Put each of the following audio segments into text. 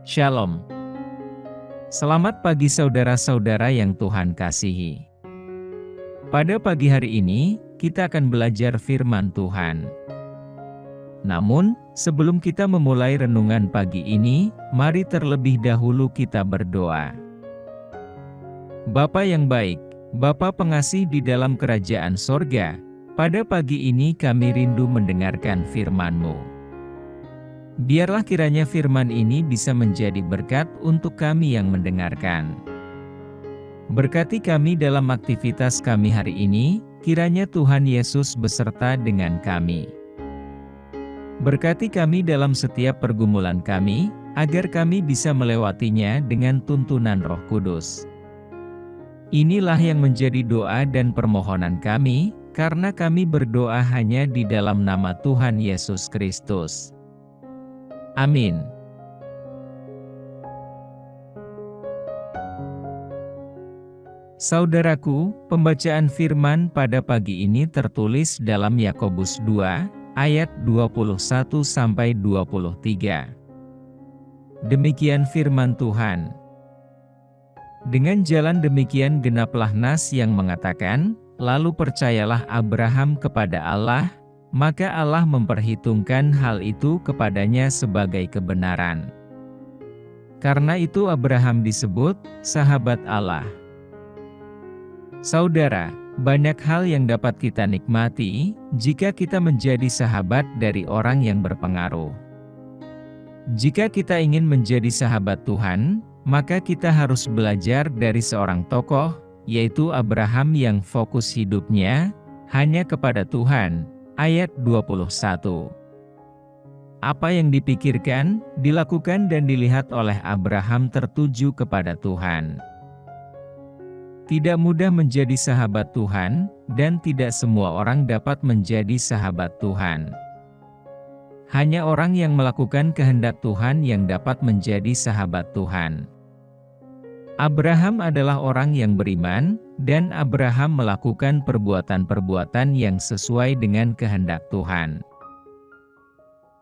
Shalom. Selamat pagi saudara-saudara yang Tuhan kasihi. Pada pagi hari ini, kita akan belajar firman Tuhan. Namun, sebelum kita memulai renungan pagi ini, mari terlebih dahulu kita berdoa. Bapa yang baik, Bapa pengasih di dalam kerajaan sorga, pada pagi ini kami rindu mendengarkan firman-Mu. Biarlah kiranya firman ini bisa menjadi berkat untuk kami yang mendengarkan. Berkati kami dalam aktivitas kami hari ini, kiranya Tuhan Yesus beserta dengan kami. Berkati kami dalam setiap pergumulan kami, agar kami bisa melewatinya dengan tuntunan Roh Kudus. Inilah yang menjadi doa dan permohonan kami, karena kami berdoa hanya di dalam nama Tuhan Yesus Kristus. Amin. Saudaraku, pembacaan firman pada pagi ini tertulis dalam Yakobus 2, ayat 21-23. Demikian firman Tuhan. Dengan jalan demikian genaplah nas yang mengatakan, lalu percayalah Abraham kepada Allah, maka Allah memperhitungkan hal itu kepadanya sebagai kebenaran. Karena itu Abraham disebut sahabat Allah. Saudara, banyak hal yang dapat kita nikmati jika kita menjadi sahabat dari orang yang berpengaruh. Jika kita ingin menjadi sahabat Tuhan, maka kita harus belajar dari seorang tokoh, yaitu Abraham yang fokus hidupnya hanya kepada Tuhan. Ayat 21. Apa yang dipikirkan, dilakukan dan dilihat oleh Abraham tertuju kepada Tuhan. Tidak mudah menjadi sahabat Tuhan, dan tidak semua orang dapat menjadi sahabat Tuhan. Hanya orang yang melakukan kehendak Tuhan yang dapat menjadi sahabat Tuhan. Abraham adalah orang yang beriman, dan Abraham melakukan perbuatan-perbuatan yang sesuai dengan kehendak Tuhan.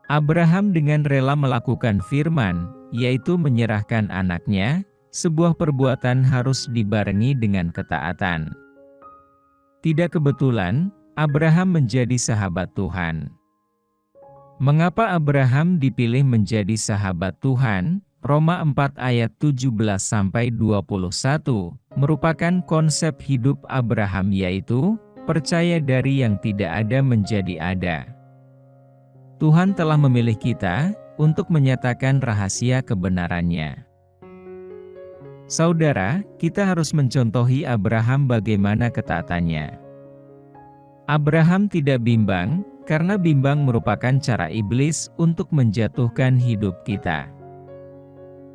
Abraham dengan rela melakukan firman, yaitu menyerahkan anaknya, sebuah perbuatan harus dibarengi dengan ketaatan. Tidak kebetulan, Abraham menjadi sahabat Tuhan. Mengapa Abraham dipilih menjadi sahabat Tuhan? Roma 4 ayat 17-21, merupakan konsep hidup Abraham, yaitu, percaya dari yang tidak ada menjadi ada. Tuhan telah memilih kita, untuk menyatakan rahasia kebenarannya. Saudara, kita harus mencontohi Abraham bagaimana ketaatannya. Abraham tidak bimbang, karena bimbang merupakan cara iblis untuk menjatuhkan hidup kita.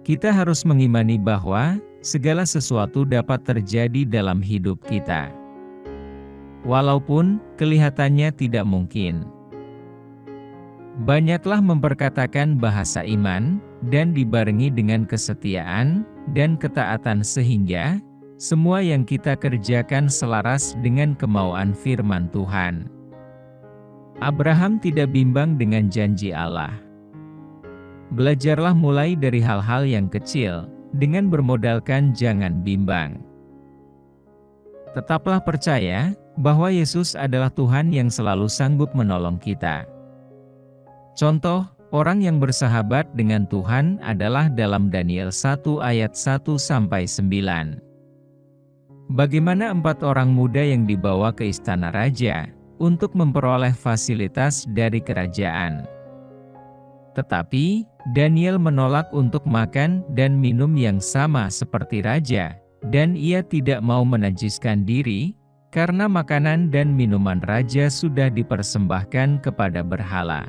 Kita harus mengimani bahwa segala sesuatu dapat terjadi dalam hidup kita, walaupun kelihatannya tidak mungkin. Banyaklah memperkatakan bahasa iman, dan dibarengi dengan kesetiaan dan ketaatan sehingga semua yang kita kerjakan selaras dengan kemauan firman Tuhan. Abraham tidak bimbang dengan janji Allah. Belajarlah mulai dari hal-hal yang kecil, dengan bermodalkan jangan bimbang. Tetaplah percaya, bahwa Yesus adalah Tuhan yang selalu sanggup menolong kita. Contoh, orang yang bersahabat dengan Tuhan adalah dalam Daniel 1 ayat 1-9. Bagaimana 4 orang muda yang dibawa ke istana raja, untuk memperoleh fasilitas dari kerajaan. Tetapi, Daniel menolak untuk makan dan minum yang sama seperti raja, dan ia tidak mau menajiskan diri, karena makanan dan minuman raja sudah dipersembahkan kepada berhala.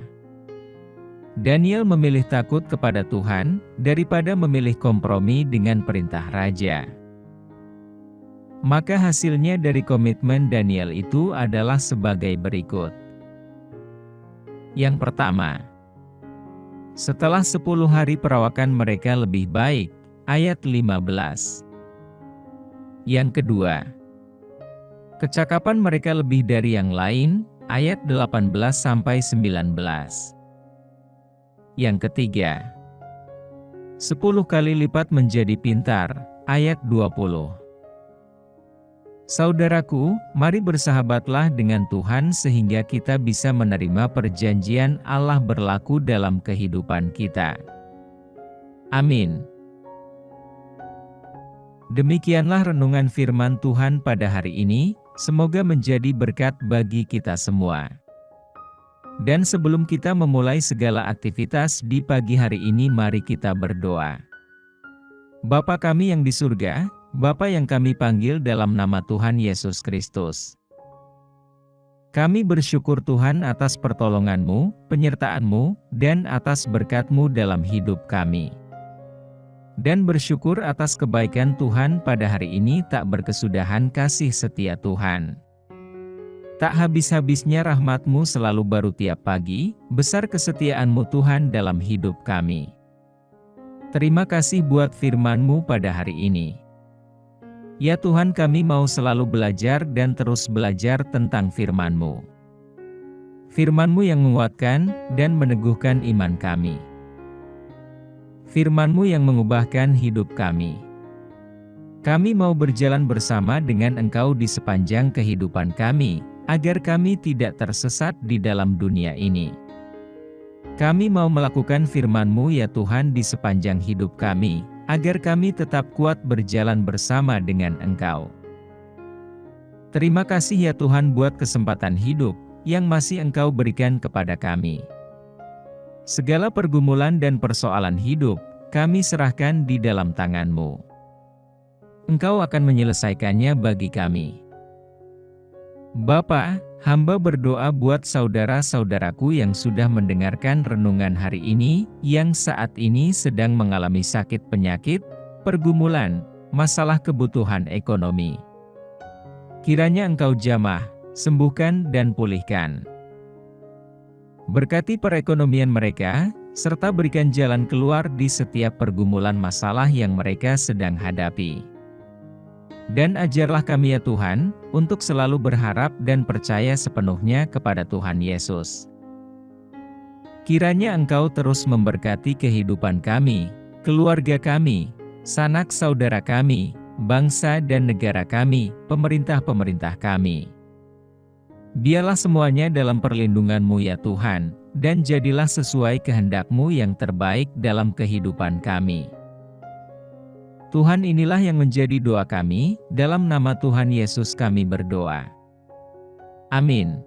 Daniel memilih takut kepada Tuhan, daripada memilih kompromi dengan perintah raja. Maka hasilnya dari komitmen Daniel itu adalah sebagai berikut. Yang pertama, setelah 10 hari perawakan mereka lebih baik, ayat 15. Yang kedua, kecakapan mereka lebih dari yang lain, ayat 18-19. Yang ketiga, 10 kali lipat menjadi pintar. Ayat 20. Saudaraku, mari bersahabatlah dengan Tuhan sehingga kita bisa menerima perjanjian Allah berlaku dalam kehidupan kita. Amin. Demikianlah renungan firman Tuhan pada hari ini, semoga menjadi berkat bagi kita semua. Dan sebelum kita memulai segala aktivitas di pagi hari ini, mari kita berdoa. Bapa kami yang di surga, Bapa yang kami panggil dalam nama Tuhan Yesus Kristus. Kami bersyukur Tuhan atas pertolongan-Mu, penyertaan-Mu, dan atas berkat-Mu dalam hidup kami. Dan bersyukur atas kebaikan Tuhan pada hari ini tak berkesudahan kasih setia Tuhan. Tak habis-habisnya rahmat-Mu selalu baru tiap pagi, besar kesetiaan-Mu Tuhan dalam hidup kami. Terima kasih buat firman-Mu pada hari ini. Ya Tuhan, kami mau selalu belajar dan terus belajar tentang firman-Mu. Firman-Mu yang menguatkan dan meneguhkan iman kami. Firman-Mu yang mengubahkan hidup kami. Kami mau berjalan bersama dengan Engkau di sepanjang kehidupan kami, agar kami tidak tersesat di dalam dunia ini. Kami mau melakukan firman-Mu ya Tuhan di sepanjang hidup kami, agar kami tetap kuat berjalan bersama dengan Engkau. Terima kasih ya Tuhan buat kesempatan hidup yang masih Engkau berikan kepada kami. Segala pergumulan dan persoalan hidup, kami serahkan di dalam tangan-Mu. Engkau akan menyelesaikannya bagi kami. Bapa, hamba berdoa buat saudara-saudaraku yang sudah mendengarkan renungan hari ini, yang saat ini sedang mengalami sakit penyakit, pergumulan, masalah kebutuhan ekonomi. Kiranya Engkau jamah, sembuhkan dan pulihkan. Berkati perekonomian mereka, serta berikan jalan keluar di setiap pergumulan masalah yang mereka sedang hadapi. Dan ajarlah kami ya Tuhan, untuk selalu berharap dan percaya sepenuhnya kepada Tuhan Yesus. Kiranya Engkau terus memberkati kehidupan kami, keluarga kami, sanak saudara kami, bangsa dan negara kami, pemerintah-pemerintah kami. Biarlah semuanya dalam perlindungan-Mu ya Tuhan, dan jadilah sesuai kehendak-Mu yang terbaik dalam kehidupan kami. Tuhan, inilah yang menjadi doa kami, dalam nama Tuhan Yesus kami berdoa. Amin.